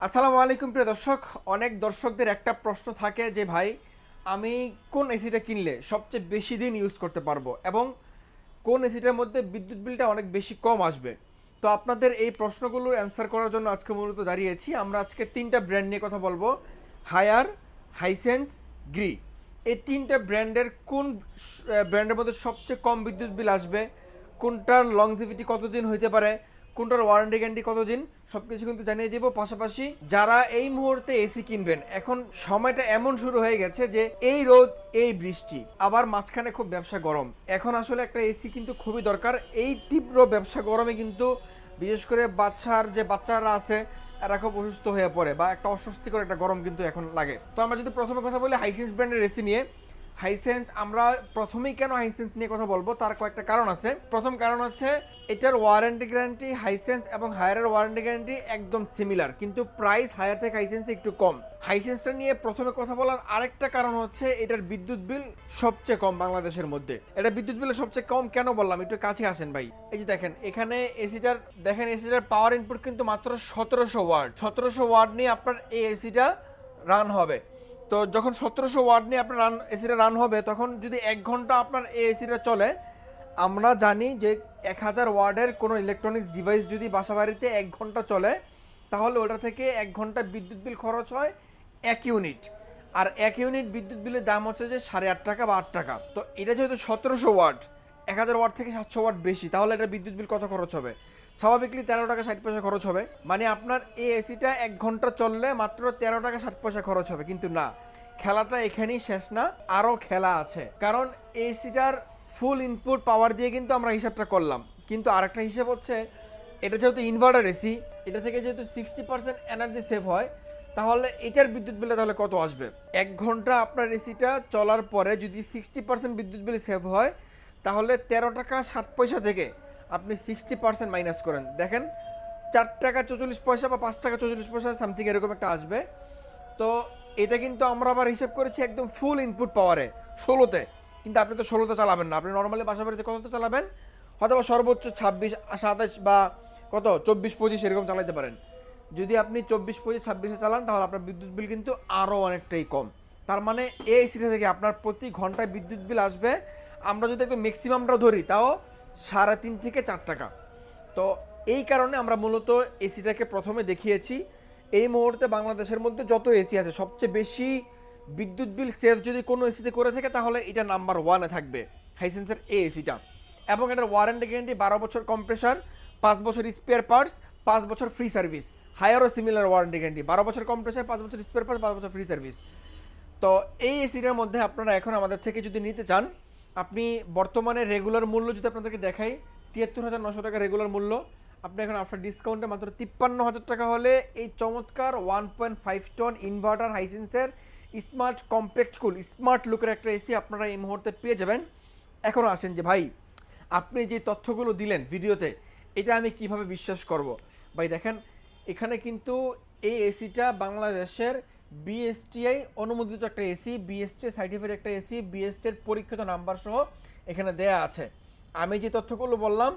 আসসালামু আলাইকুম প্রিয় দর্শক। অনেক দর্শকদের একটা প্রশ্ন থাকে যে ভাই আমি কোন এসিটা কিনলে সবচেয়ে বেশি দিন ইউজ করতে পারবো এবং কোন এসিটার মধ্যে বিদ্যুৎ বিলটা অনেক বেশি কম আসবে। তো আপনাদের এই প্রশ্নগুলোর অ্যান্সার করার জন্য আজকে মূলত দাঁড়িয়েছি। আমরা আজকে তিনটা ব্র্যান্ড নিয়ে কথা বলবো: হায়ার, হাইসেন্স, গ্রি। এই তিনটা ব্র্যান্ডের কোন ব্র্যান্ডের মধ্যে সবচেয়ে কম বিদ্যুৎ বিল আসবে, কোনটার লংজিভিটি কতদিন হইতে পারে, কোনটার ওয়ারেন্টি গ্যারান্টি কতদিন, সব কিছু কিন্তু জানিয়ে দেবো। পাশাপাশি যারা এই মুহূর্তে এসি কিনবেন, এখন সময়টা এমন শুরু হয়ে গেছে যে এই রোদ, এই বৃষ্টি, আবার মাঝখানে খুব ব্যবসা গরম। এখন আসলে একটা এসি কিন্তু খুবই দরকার। এই তীব্র ব্যবসা গরমে কিন্তু বিশেষ করে বাচ্চারা আছে, এরা খুব অসুস্থ হয়ে পড়ে বা একটা অস্বস্তিকর একটা গরম কিন্তু এখন লাগে। তো আমরা যদি প্রথমে কথা বলি হাইসেন্স ব্র্যান্ডের এসি নিয়ে। হাইসেন্স, আমরা প্রথমেই কেন হাইসেন্স নিয়ে কথা বলবো তার কয়েকটা কারণ আছে। প্রথম কারণ হচ্ছে এটার ওয়ারেন্টি গ্যারান্টি হাইসেন্স এবং হায়ারের ওয়ারেন্টি গ্যারান্টি একদম সিমিলার, কিন্তু প্রাইস হায়ার থেকে হাইসেন্সে একটু কম। হাইসেন্সটা নিয়ে প্রথমে কথা বলার আরেকটা কারণ হচ্ছে এটার বিদ্যুৎ বিল সবচেয়ে কম বাংলাদেশের মধ্যে। এটা বিদ্যুৎ বিল সবচেয়ে কম কেন বললাম, একটু কাছে আসেন ভাই। এই যে দেখেন এখানে এসিটার পাওয়ার ইনপুট কিন্তু মাত্র 1700 ওয়াট। 1700 ওয়াট নিয়ে আপনার এই এসিটা রান হবে। তো যখন 1700 ওয়াট নিয়ে আপনার এসিটা রান হবে, তখন যদি 1 ঘন্টা আপনার এই এসিটা চলে, আমরা জানি যে 1000 ওয়াটের কোনো ইলেকট্রনিক্স ডিভাইস যদি বাসা বাড়িতে 1 ঘন্টা চলে, তাহলে ওটা থেকে 1 ঘন্টা বিদ্যুৎ বিল খরচ হয় 1 ইউনিট। আর 1 ইউনিট বিদ্যুৎ বিলের দাম হচ্ছে যে 8.5 টাকা বা 8 টাকা। তো এটা যেহেতু 1700 ওয়াট, 1000 ওয়াট থেকে 700 ওয়াট বেশি, তাহলে এটা বিদ্যুৎ বিল কত খরচ হবে? স্বাভাবিকলি 13 টাকা 60 পয়সা খরচ হবে। মানে আপনার এই এসিটা 1 ঘন্টা চললে মাত্র 13 টাকা 60 পয়সা খরচ হবে। কিন্তু না, খেলাটা এখানেই শেষ না, আরও খেলা আছে। কারণ এসিটার ফুল ইনপুট পাওয়ার দিয়ে কিন্তু আমরা হিসাবটা করলাম, কিন্তু আরেকটা হিসাব হচ্ছে এটা যেহেতু ইনভার্টার এসি, এটা থেকে যেহেতু 60% এনার্জি সেভ হয়, তাহলে এটার বিদ্যুৎ বিলে তাহলে কত আসবে? 1 ঘন্টা আপনার এসিটা চলার পরে যদি 60% বিদ্যুৎ বিল সেভ হয়, তাহলে 13 টাকা 60 পয়সা থেকে আপনি 60% মাইনাস করেন, দেখেন 4 টাকা 44 পয়সা বা 5 টাকা 44 পয়সা সামথিং এরকম একটা আসবে। তো এটা কিন্তু আমরা আবার হিসাব করেছি একদম ফুল ইনপুট পাওয়ারে, 16তে। কিন্তু আপনি তো 16তে চালাবেন না, আপনি নর্মালি বাসা বাড়িতে কততে চালাবেন? হয়তো বা সর্বোচ্চ 26 27 বা কত 24 25 এরকম চালাতে পারেন। যদি আপনি 24 25 26-এ চালান, তাহলে আপনার বিদ্যুৎ বিল কিন্তু আরও অনেকটাই কম। তার মানে এই এসিটা থেকে আপনার প্রতি ঘন্টায় বিদ্যুৎ বিল আসবে, আমরা যদি একটু ম্যাক্সিমামটা ধরি, তাও 3.5 থেকে 4 টাকা। তো এই কারণে আমরা মূলত এসিটাকে প্রথমে দেখিয়েছি। এই মুহূর্তে বাংলাদেশের মধ্যে যত এসি আছে, সবচেয়ে বেশি বিদ্যুৎ বিল সেভ যদি কোনো এসিতে করে থাকে, তাহলে এটা নাম্বার 1-এ থাকবে হাইসেন্সের এই এসিটা। এবং এটার ওয়ারেন্টি গ্যারান্টি 12 বছর কম্প্রেসার, 5 বছর স্পেয়ার পার্টস, 5 বছর ফ্রি সার্ভিস। হায়ারও সিমিলার ওয়ারেন্টি গ্যারান্টি, 12 বছর কম্প্রেসার, 5 বছর স্পেয়ার পার্টস, 5 বছর ফ্রি সার্ভিস। তো এই এসিটার মধ্যে আপনারা এখন আমাদের থেকে যদি নিতে চান, আপনি বর্তমানে রেগুলার মূল্য যদি আপনাদেরকে দেখাই, 73,900 টাকা রেগুলার মূল্য। আপনি এখন আফটার ডিসকাউন্টে মাত্র 53,000 টাকা হলে এই চমৎকার 1.5 টন ইনভার্টার হাইসেন্সের স্মার্ট কম্প্যাক্ট কুল স্মার্ট লুকের একটা এসি আপনারা এই মুহূর্তে পেয়ে যাবেন। এখনও আসেন যে ভাই আপনি যে তথ্যগুলো দিলেন ভিডিওতে, এটা আমি কিভাবে বিশ্বাস করব? ভাই দেখেন, এখানে কিন্তু এই এসিটা বাংলাদেশের বিএসটিআই অনুমোদিত একটা এসি, বিএসটিআই সার্টিফাইড একটা এসি, বিএসটিআই পরীক্ষিত নাম্বার সহ এখানে দেয়া আছে। আমি যে তথ্যগুলো বললাম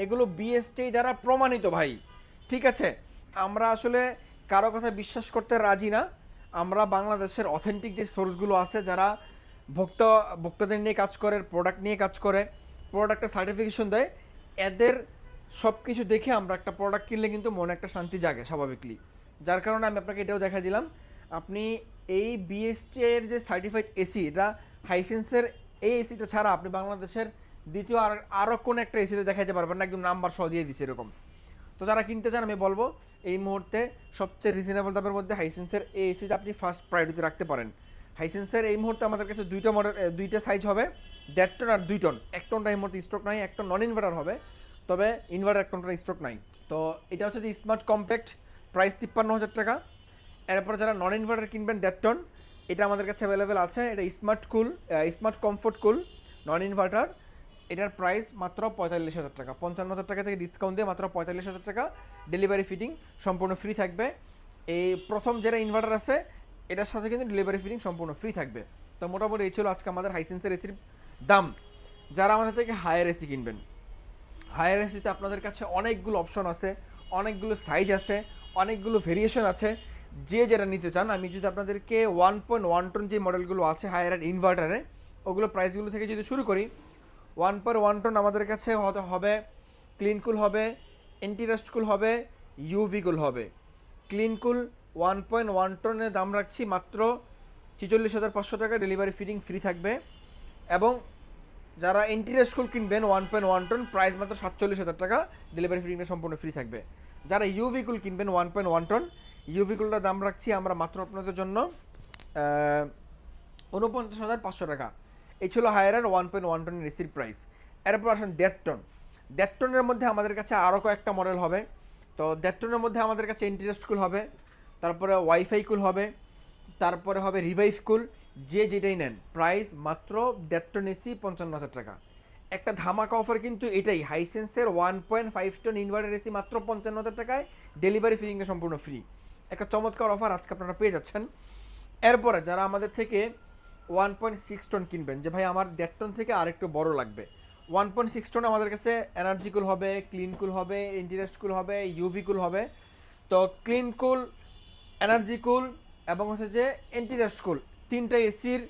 এগুলো বিএসটিআই দ্বারা প্রমাণিত ভাই, ঠিক আছে? আমরা আসলে কারো কথা বিশ্বাস করতে রাজি না। আমরা বাংলাদেশের অথেন্টিক যে সোর্সগুলো আছে, যারা ভোক্তাদের নিয়ে কাজ করে, প্রোডাক্ট নিয়ে কাজ করে, প্রোডাক্টের সার্টিফিকেশন দেয়, এদের সব কিছু দেখে আমরা একটা প্রোডাক্ট কিনলে কিন্তু মনে একটা শান্তি জাগে স্বাভাবিকলি। যার কারণে আমি আপনাকে এটাও দেখা দিলাম। আপনি এই বিএসটি এর যে সার্টিফাইড এসি, এটা হাইসেন্সের এই এসিটা ছাড়া আপনি বাংলাদেশের দ্বিতীয় আরও কোনো একটা এসিতে দেখাইতে পারবেন না, একদম নাম্বার সহ দিয়ে দিছে এরকম। তো যারা কিনতে চান, আমি বলবো এই মুহূর্তে সবচেয়ে রিজনেবল দামের মধ্যে হাইসেন্সের এই এসিটা আপনি ফার্স্ট প্রায়োরিটি রাখতে পারেন। হাইসেন্সের এই মুহূর্তে আমাদের কাছে দুইটা সাইজ হবে, 1.5 টন আর 2 টন। 1 টনটা এই মুহূর্তে স্টক নাই, 1 টন নন ইনভার্টার হবে, তবে ইনভার্টার 1 টনটা স্টক নাই। তো এটা হচ্ছে যে স্মার্ট কম্প্যাক্ট, প্রাইস 53,000 টাকা। এরপর যারা নন ইনভার্টার কিনবেন 1.5 টন, এটা আমাদের কাছে অ্যাভেলেবেল আছে। এটা স্মার্ট কমফোর্ট কুল নন ইনভার্টার, এটার প্রাইস মাত্র 45,000 টাকা। 55,000 টাকা থেকে ডিসকাউন্ট দিয়ে মাত্র 45,000 টাকা। ডেলিভারি ফিটিং সম্পূর্ণ ফ্রি থাকবে। এই প্রথম যারা ইনভার্টার আছে, এটার সাথে কিন্তু ডেলিভারি ফিটিং সম্পূর্ণ ফ্রি থাকবে। তো মোটামুটি এই ছিল আজকে আমাদের হাইসেন্সের এসির দাম। যারা আমাদের থেকে হায়ার এসি কিনবেন, হায়ার এসিতে আপনাদের কাছে অনেকগুলো অপশন আছে, অনেকগুলো সাইজ আছে, অনেকগুলো ভেরিয়েশন আছে, যে যেটা নিতে চান। আমি যদি আপনাদেরকে 1.1 টন যে মডেলগুলো আছে হায়ার ইনভার্টারে, ওগুলো প্রাইসগুলো থেকে যদি শুরু করি, 1.1 টন আমাদের কাছে হবে ক্লিনকুল হবে, এন্টিরাস্টকুল হবে, ইউভিকুল হবে। ক্লিনকুল 1.1 টনের দাম রাখছি মাত্র 46,500 টাকা, ডেলিভারি ফিটিং ফ্রি থাকবে। এবং যারা এন্টিরাস্টকুল কিনবেন 1.1 টন, প্রাইস মাত্র 47,000 টাকা, ডেলিভারি ফিটিংটা সম্পূর্ণ ফ্রি থাকবে। যারা ইউভিকুল কিনবেন 1.1 টন, ইউভিকুলটার দাম রাখছি আমরা মাত্র আপনাদের জন্য 49,500 টাকা। এই ছিল হায়ারের 1.1 টনের এসির প্রাইস। এরপর আসেন 1.5 টন। 1.5 টনের মধ্যে আমাদের কাছে আরও কয়েকটা মডেল হবে। তো 1.5 টনের মধ্যে আমাদের কাছে এন্টিরাস্টকুল হবে, তারপরে ওয়াইফাই কুল হবে, তারপরে হবে রিভাইভ কুল। যে যেটাই নেন প্রাইস মাত্র 1.5 টন এসি 55,000 টাকা। একটা ধামাকা অফার কিন্তু এটাই, হাইসেন্সের 1.5 টন ইনভার্টার এসি মাত্র 55,000 টাকায়, ডেলিভারি ফিটিংটা সম্পূর্ণ ফ্রি। একটা চমৎকার অফার আজকে আপনারা পেয়ে যাচ্ছেন। এরপরে যারা আমাদের থেকে 1.6 টন কিনবেন, যে ভাই আমার 1.5 টন থেকে আরেকটু বড় লাগবে, 1.6 টন আমাদের কাছে এনার্জিকুল হবে, ক্লিনকুল হবে, ইন্টিরাস্টকুল হবে, ইউভিকুল হবে। তো ক্লিনকুল, এনার্জিকুল এবং হচ্ছে যে এন্টিরাস্টকুল, তিনটা এসির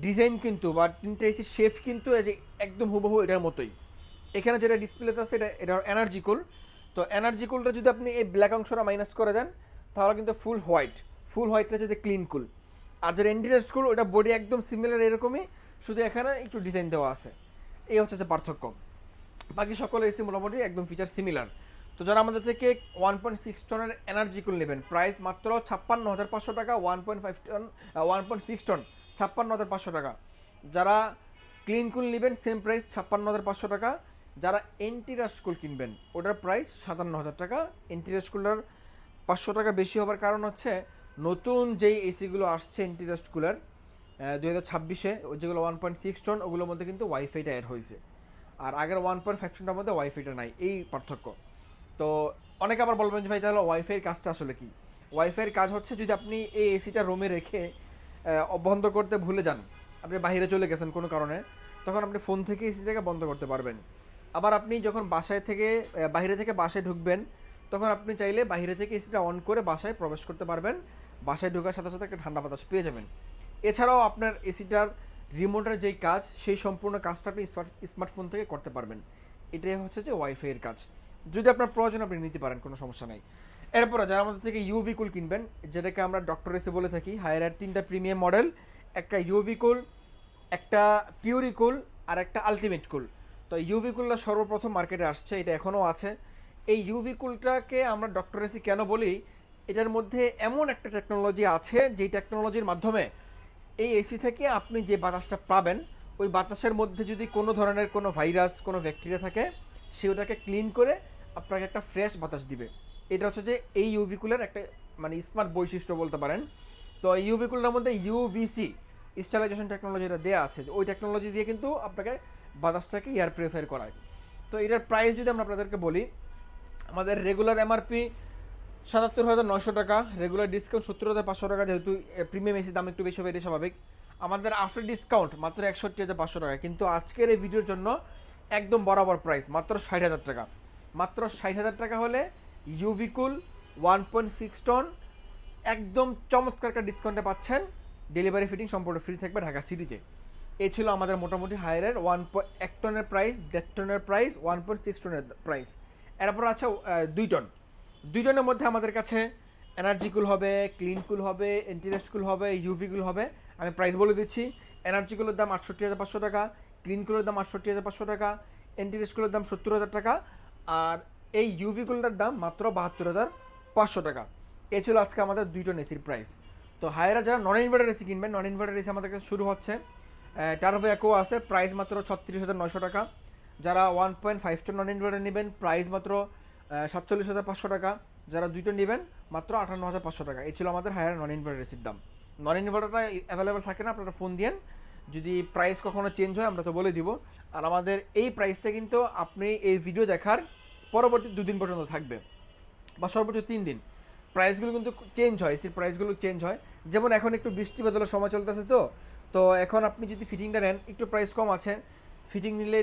ডিজাইন কিন্তু বা তিনটা এসির শেপ কিন্তু এই যে একদম হুবহু এটার মতোই। এখানে যেটা ডিসপ্লেতে আছে এটা এনার্জিকুল। তো এনার্জিকুলটা যদি আপনি এই ব্ল্যাক অংশটা মাইনাস করে দেন, তাহলে কিন্তু ফুল হোয়াইটটা যদি ক্লিনকুল। আর যেটা এন্টিরাস্টকুল ওটা বডি একদম সিমিলার এরকমই, শুধু এখানে একটু ডিজাইন দেওয়া আছে। এই হচ্ছে যে পার্থক্য। বাকি সকল এসি মোটামুটি একদম ফিচার সিমিলার। তো যারা আমাদের থেকে 1.6 টনের এনার্জিকুল নেবেন, প্রাইস মাত্র 56,500 টাকা। 1.5 টন 1.6 টন 56,500 টাকা। যারা ক্লিনকুল নেবেন সেম প্রাইস 56,500 টাকা। যারা এন্টিরাস্টকুল কিনবেন ওটার প্রাইস 57,000 টাকা। এন্টিরাস্টকুলার 500 টাকা বেশি হবার কারণ হচ্ছে নতুন যেই এসিগুলো আসছে এন্টিরাস্টকুলার 2026-এ, যেগুলো 1.6 টন, ওগুলোর মধ্যে কিন্তু ওয়াইফাইটা অ্যাড হয়েছে। আর আগের 1.5 টনের মধ্যে ওয়াইফাইটা নাই, এই পার্থক্য। তো অনেকে আবার বলবেন যে ভাই তাহলে ওয়াইফাইয়ের কাজটা আসলে কি? ওয়াইফাইয়ের কাজ হচ্ছে, যদি আপনি এই এসিটা রুমে রেখে বন্ধ করতে ভুলে যান, আপনি বাইরে চলে গেছেন কোনো কারণে, তখন আপনি ফোন থেকে এসিটাকে বন্ধ করতে পারবেন। আবার আপনি যখন বাইরে থেকে বাসায় ঢুকবেন, তখন আপনি চাইলে বাইরে থেকে এসিটা অন করে বাসায় প্রবেশ করতে পারবেন। বাসায় ঢোকার সাথে সাথে একটা ঠান্ডা বাতাস পেয়ে যাবেন। এছাড়াও আপনার এসিটার রিমোটের যেই কাজ, সেই সম্পূর্ণ কাজটা আপনি স্মার্টফোন থেকে করতে পারবেন। এটাই হচ্ছে যে ওয়াইফাইয়ের কাজ। যদি আপনার প্রয়োজন আপনি নিতে পারেন, কোনো সমস্যা নাই। এরপরে যারা আমাদের থেকে ইউভিকুল কিনবেন, যেটাকে আমরা ডক্টর এসি বলে থাকি, হায়ার 3টা প্রিমিয়াম মডেল, একটা ইউভিকুল, একটা পিউরিকুল আর একটা আলটিমেট কুল। তো ইউভিকুলটা সর্বপ্রথম মার্কেটে আসছে, এটা এখনও আছে। এই ইউভিকুলটাকে আমরা ডক্টর এসি কেন বলি, এটার মধ্যে এমন একটা টেকনোলজি আছে, যেই টেকনোলজির মাধ্যমে এই এসি থেকে আপনি যে বাতাসটা পাবেন, ওই বাতাসের মধ্যে যদি কোনো ধরনের কোনো ভাইরাস, কোনো ব্যাকটেরিয়া থাকে, সে ওটাকে ক্লিন করে আপনাকে একটা ফ্রেশ বাতাস দিবে। এটা হচ্ছে যে এই ইউভিকুলের একটা মানে স্মার্ট বৈশিষ্ট্য বলতে পারেন। তো এই ইউভিকুলটার মধ্যে ইউভিসি স্টেলাইজেশন টেকনোলজিটা দেওয়া আছে, ওই টেকনোলজি দিয়ে কিন্তু আপনাকে বাতাসটাকে এয়ার পিউরিফায়ার করায়। তো এটার প্রাইস যদি আমরা আপনাদেরকে বলি, আমাদের রেগুলার এমআরপি 77,900 টাকা, রেগুলার ডিসকাউন্ট 70,500 টাকা। যেহেতু প্রিমিয়াম এসি দাম একটু বেশি হবে, এটা স্বাভাবিক। আমাদের আফটার ডিসকাউন্ট মাত্র 61,500 টাকা। কিন্তু আজকের এই ভিডিওর জন্য একদম বরাবর প্রাইস মাত্র 60,000 টাকা। মাত্র 60,000 টাকা হলে ইউভিকুল 1.6 টন একদম চমৎকার একটা ডিসকাউন্টে পাচ্ছেন। ডেলিভারি ফিটিং সম্পূর্ণ ফ্রি থাকবে ঢাকা সিটিতে। এই ছিল আমাদের মোটামুটি হায়ারের 1.1 টনের প্রাইস, 1.5 টনের প্রাইস, 1.6 টনের প্রাইস। এরপর আছে 2 টন। 2 টনের মধ্যে আমাদের কাছে এনার্জিকুল হবে, ক্লিনকুল হবে, এন্টিরাস্টকুল হবে, ইউভিকুল হবে। আমি প্রাইস বলে দিচ্ছি। এনার্জিকুলের দাম 68,500 টাকা, ক্লিনকুলের দাম 68,500 টাকা, এন্টিরাস্টকুলের দাম 70,000 টাকা, আর এই ইউভিকুলটার দাম মাত্র 72,500 টাকা। এ ছিল আজকে আমাদের 2 টন এসির প্রাইস। তো হায়ারা যারা নন ইনভার্টার এসি কিনবেন, নন ইনভার্টার এসি আমাদের কাছে শুরু হচ্ছে, টার্ভো একো আছে, প্রাইস মাত্র 36,900 টাকা। যারা 1.5 টন নন ইনভার্টার নেবেন, প্রাইস মাত্র 47,500 টাকা। যারা 2 টন নেবেন মাত্র 58,500 টাকা। এই ছিল আমাদের হায়ার নন ইনভার্টার এসির দাম। নন ইনভার্টারটা অ্যাভেলেবেল থাকে না, আপনারা ফোন দিন। যদি প্রাইস কখনো চেঞ্জ হয় আমরা তো বলে দিব। আর আমাদের এই প্রাইসটা কিন্তু আপনি এই ভিডিও দেখার পরবর্তী 2 দিন পর্যন্ত থাকবে, বা সর্বোচ্চ 3 দিন। প্রাইসগুলো কিন্তু চেঞ্জ হয়, এসির প্রাইসগুলো চেঞ্জ হয়। যেমন এখন একটু বৃষ্টি বাদলের সময় চলতেছে, তো এখন আপনি যদি ফিটিংটা নেন, একটু প্রাইস কম আছে। ফিটিং নিলে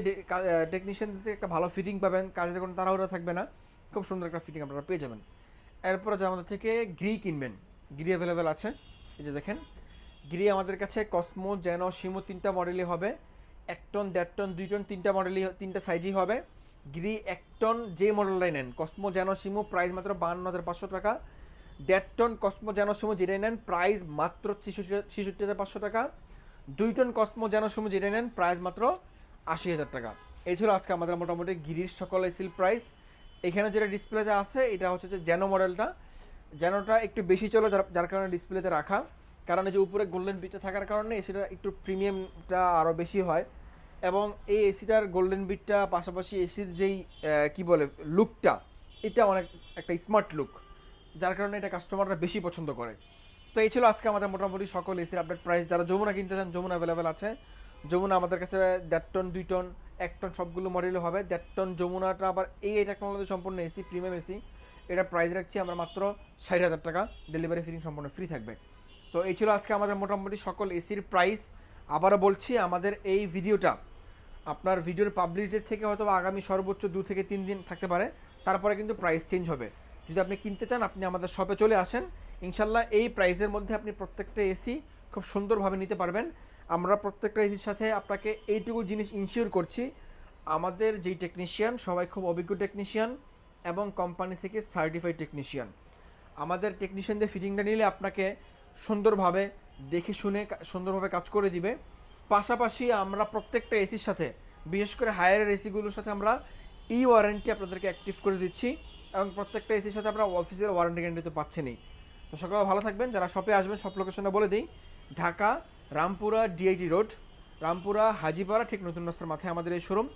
টেকনিশিয়ান থেকে একটা ভালো ফিটিং পাবেন, কাজে কোনো তাড়াহুড়া থাকবে না, খুব সুন্দর একটা ফিটিং আপনারা পেয়ে যাবেন। এরপর যারা আমাদের থেকে গ্রি কিনবেন, গ্রি অ্যাভেলেবেল আছে। এই যে দেখেন, গ্রি আমাদের কাছে কসমো, জ্যানো, শিমো 3টা মডেলই হবে। 1 টন, 1.5 টন, 2 টন, 3টা মডেলই, 3টা সাইজই হবে। গ্রি 1 টন যে মডেলটাই নেন, কসমো, জ্যানো, শিমো প্রাইস মাত্র 52,500 টাকা। 1.5 টন কসমো, জ্যানো, শিমো যেটাই নেন প্রাইস মাত্র 66,500 টাকা। 2 টন কসমো, জ্যানো, শিমো যেটাই নেন প্রাইস মাত্র 80,000 টাকা। এই ছিল আজকে আমাদের মোটামুটি গিরির সকল এসির প্রাইস। এখানে যেটা ডিসপ্লেতে আছে এটা হচ্ছে যে জ্যানো মডেলটা। জ্যানোটা একটু বেশি চলে, যার কারণে ডিসপ্লেতে রাখা, কারণ এই যে উপরে গোল্ডেন বিটটা থাকার কারণে এসিটা একটু প্রিমিয়ামটা আরও বেশি হয়। এবং এই এসিটার গোল্ডেন বিটটা পাশাপাশি এসির যেই কি বলে লুকটা, এটা অনেক একটা স্মার্ট লুক, যার কারণে এটা কাস্টমাররা বেশি পছন্দ করে। তো এই ছিল আজকে আমাদের মোটামুটি সকল এসির আপডেট প্রাইস। যারা যমুনা কিনতে চান, যমুনা অ্যাভেলেবেল আছে। যমুনা আমাদের কাছে 1.5 টন, 2 টন, 1 টন সবগুলো মডেলই হবে। 1.5 টন যমুনাটা আবার এই টেকনোলজি সম্পূর্ণ এসি, প্রিমিয়াম এসি। এটা প্রাইস রাখছি আমরা মাত্র 60,000 টাকা, ডেলিভারি ফিটিং সম্পূর্ণ ফ্রি থাকবে। তো এই ছিল আজকে আমাদের মোটামুটি সকল এসির প্রাইস। আবারও বলছি, আমাদের এই ভিডিওটা আপনার ভিডিওর পাবলিশ ডেট থেকে হয়তো আগামী সর্বোচ্চ 2 থেকে 3 দিন থাকতে পারে, তারপরে কিন্তু প্রাইস চেঞ্জ হবে। যদি আপনি কিনতে চান, আপনি আমাদের শপে চলে আসেন, ইনশাল্লাহ এই প্রাইসের মধ্যে আপনি প্রত্যেকটা এসি খুব সুন্দরভাবে নিতে পারবেন। আমরা প্রত্যেকটা এসির সাথে আপনাকে এইটুকু জিনিস ইনশিওর করছি, আমাদের যেই টেকনিশিয়ান সবাই খুব অভিজ্ঞ টেকনিশিয়ান এবং কোম্পানি থেকে সার্টিফাইড টেকনিশিয়ান। আমাদের টেকনিশিয়ানদের ফিটিংটা নিলে আপনাকে সুন্দরভাবে দেখে শুনে সুন্দরভাবে কাজ করে দিবে। পাশাপাশি আমরা প্রত্যেকটা এসির সাথে, বিশেষ করে হায়ারের এসিগুলোর সাথে আমরা ওয়ারেন্টি আপনাদেরকে অ্যাক্টিভ করে দিচ্ছি, এবং প্রত্যেকটা এসির সাথে আপনারা অফিসিয়াল ওয়ারেন্টি গ্যারান্টি তো পাচ্ছেনই। তো সকলে ভালো থাকবেন। যারা শপে আসবেন, সব লোকেশনটা বলে দিই, ঢাকা রামপুরা ডিআইটি রোড, রামপুরা হাজিপাড়া, ঠিক নতুন রাস্তার মাথায় আমাদের এই শোরুম।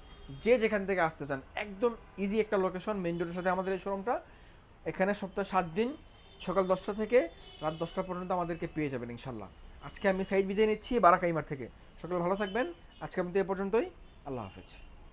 যে যেখান থেকে আসতে চান, একদম ইজি একটা লোকেশন, মেইন রোডের সাথে আমাদের এই শোরুমটা। এখানে সপ্তাহে 7 দিন সকাল 10টা থেকে রাত 10টা পর্যন্ত আমাদেরকে পেয়ে যাবেন ইনশাল্লাহ। আজকে আমি সাইড বিদায় নিচ্ছি বারাকাইমার থেকে। সকলে ভালো থাকবেন। আজকে আমি তো এ পর্যন্তই। আল্লাহ হাফেজ।